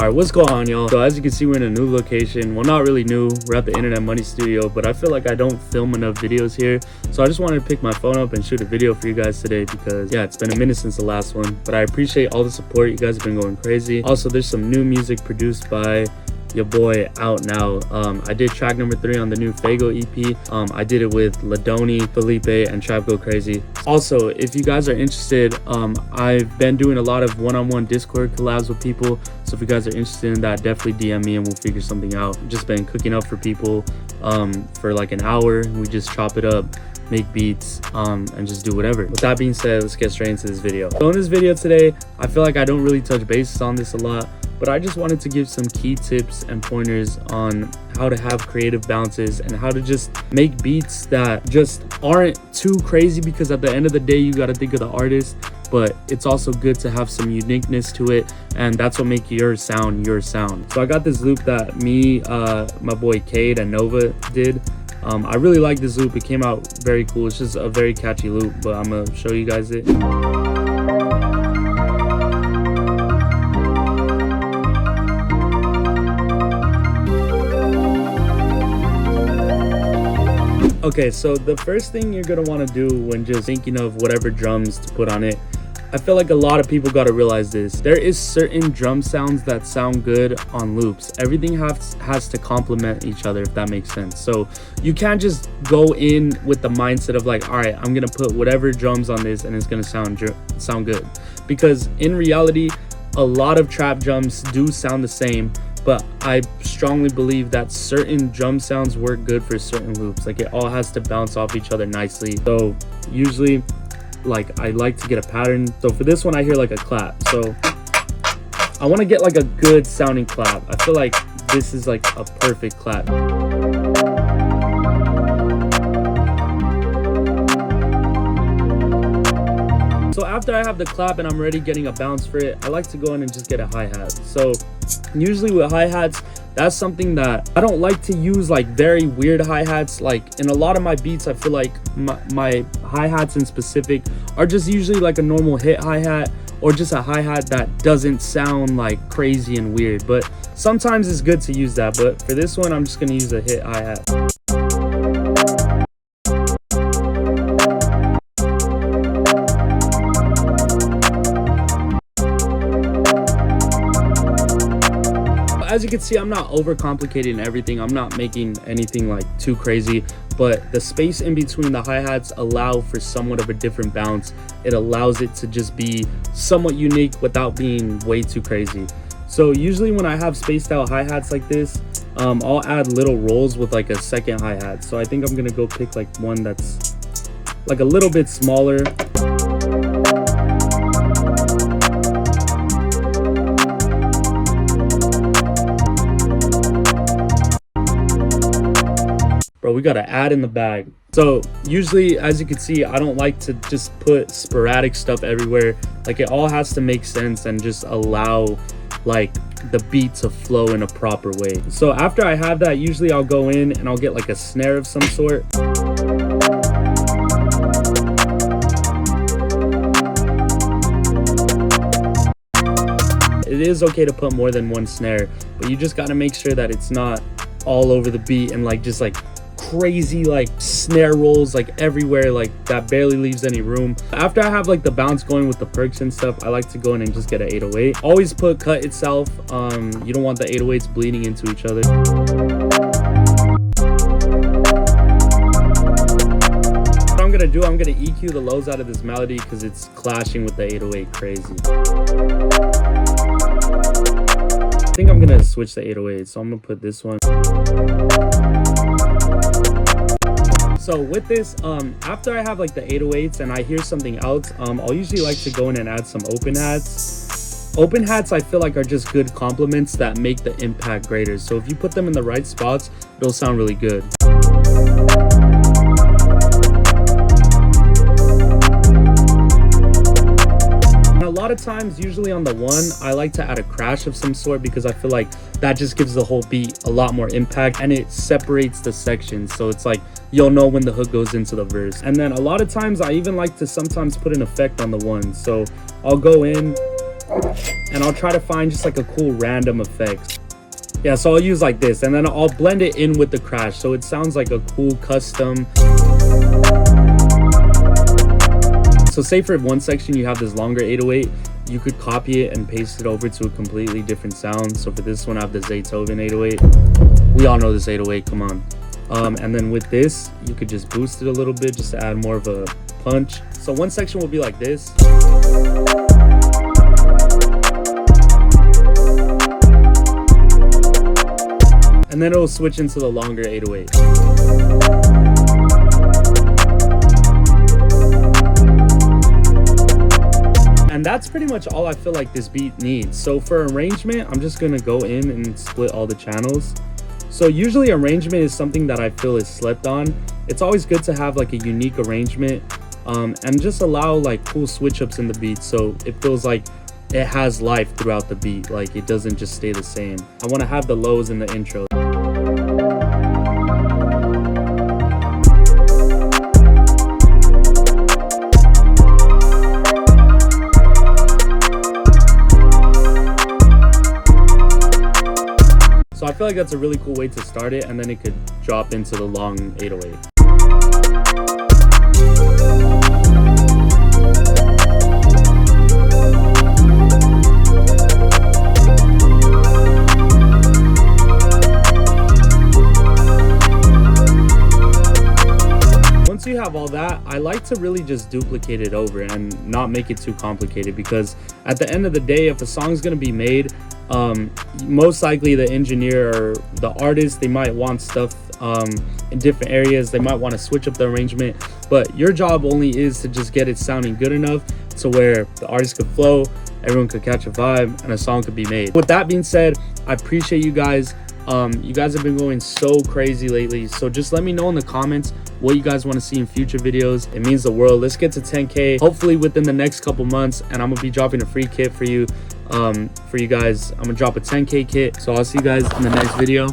All right, what's going on, y'all? So as you can see, we're in a new location. Well, not really new. We're at the Internet Money Studio, but I feel like I don't film enough videos here. So I just wanted to pick my phone up and shoot a video for you guys today because, yeah, it's been a minute since the last one. But I appreciate all the support. You guys have been going crazy. Also, there's some new music produced by your boy out now. I did track number 3 on the new Fago EP. I did it with Ladoni, Felipe, and Trap Go Crazy. Also, if you guys are interested, I've been doing a lot of one-on-one Discord collabs with people. So if you guys are interested in that, definitely DM me and we'll figure something out. Just been cooking up for people for like an hour. We just chop it up, make beats, and just do whatever. With that being said, let's get straight into this video. So in this video today, I feel like I don't really touch bases on this a lot, but I just wanted to give some key tips and pointers on how to have creative bounces and how to just make beats that just aren't too crazy, because at the end of the day, you got to think of the artist, but it's also good to have some uniqueness to it, and that's what makes your sound your sound. So I got this loop that me, my boy Cade and Nova did. I really like this loop. It came out very cool. It's just a very catchy loop, but I'm gonna show you guys it. Okay, so the first thing you're gonna want to do when just thinking of whatever drums to put on it, I feel like a lot of people got to realize this. There is certain drum sounds that sound good on loops. Everything has to complement each other, if that makes sense. So you can't just go in with the mindset of like, all right, I'm gonna put whatever drums on this and it's gonna sound good, because in reality, a lot of trap drums do sound the same. But I strongly believe that certain drum sounds work good for certain loops. Like, it all has to bounce off each other nicely. So usually, like, I like to get a pattern. So for this one, I hear like a clap. So I want to get like a good sounding clap. I feel like this is like a perfect clap. So after I have the clap and I'm already getting a bounce for it, I like to go in and just get a hi-hat. So usually with hi-hats, that's something that I don't like to use, like very weird hi-hats. Like in a lot of my beats, I feel like my hi-hats in specific are just usually like a normal hit hi-hat, or just a hi-hat that doesn't sound like crazy and weird. But sometimes it's good to use that. But for this one, I'm just gonna use a hit hi-hat. As you can see, I'm not overcomplicating everything. I'm not making anything like too crazy, but the space in between the hi-hats allow for somewhat of a different bounce. It allows it to just be somewhat unique without being way too crazy. So usually when I have spaced out hi-hats like this, I'll add little rolls with like a second hi-hat. So I think I'm gonna go pick like one that's like a little bit smaller. Bro, we gotta add in the bag. So usually, as you can see, I don't like to just put sporadic stuff everywhere. Like, it all has to make sense and just allow like the beat to flow in a proper way. So after I have that, usually I'll go in and I'll get like a snare of some sort. It is okay to put more than one snare, but you just gotta make sure that it's not all over the beat and like just like crazy like snare rolls like everywhere, like that barely leaves any room. After I have like the bounce going with the perks and stuff, I like to go in and just get an 808. Always put cut itself. You don't want the 808s bleeding into each other. What I'm gonna do, I'm gonna EQ the lows out of this melody because it's clashing with the 808 crazy. I think I'm gonna switch the 808, so I'm gonna put this one. So with this, after I have like the 808s and I hear something else, I'll usually like to go in and add some open hats. Open hats, I feel like, are just good complements that make the impact greater. So if you put them in the right spots, it'll sound really good. A lot of times, usually on the one, I like to add a crash of some sort because I feel like that just gives the whole beat a lot more impact and it separates the sections. So it's like you'll know when the hook goes into the verse. And then a lot of times I even like to sometimes put an effect on the one. So I'll go in and I'll try to find just like a cool random effect. Yeah, so I'll use like this, and then I'll blend it in with the crash so it sounds like a cool custom. So say for one section you have this longer 808, you could copy it and paste it over to a completely different sound. So for this one I have the Beethoven 808. We all know this 808, come on. And then with this you could just boost it a little bit just to add more of a punch. So one section will be like this, and then it'll switch into the longer 808. And that's pretty much all I feel like this beat needs. So for arrangement, I'm just gonna go in and split all the channels. So usually arrangement is something that I feel is slept on. It's always good to have like a unique arrangement, and just allow like cool switch ups in the beat so it feels like it has life throughout the beat, like it doesn't just stay the same. I want to have the lows in the intro. So I feel like that's a really cool way to start it, and then it could drop into the long 808. Once you have all that, I like to really just duplicate it over and not make it too complicated, because at the end of the day, if a song's gonna be made, most likely the engineer or the artist, they might want stuff in different areas. They might want to switch up the arrangement, but your job only is to just get it sounding good enough to where the artist could flow, everyone could catch a vibe, and a song could be made. With that being said, I appreciate you guys. You guys have been going so crazy lately, so just let me know in the comments what you guys want to see in future videos. It means the world. Let's get to 10K hopefully within the next couple months, and I'm gonna be dropping a free kit for you guys. I'm gonna drop a 10K kit, so I'll see you guys in the next video.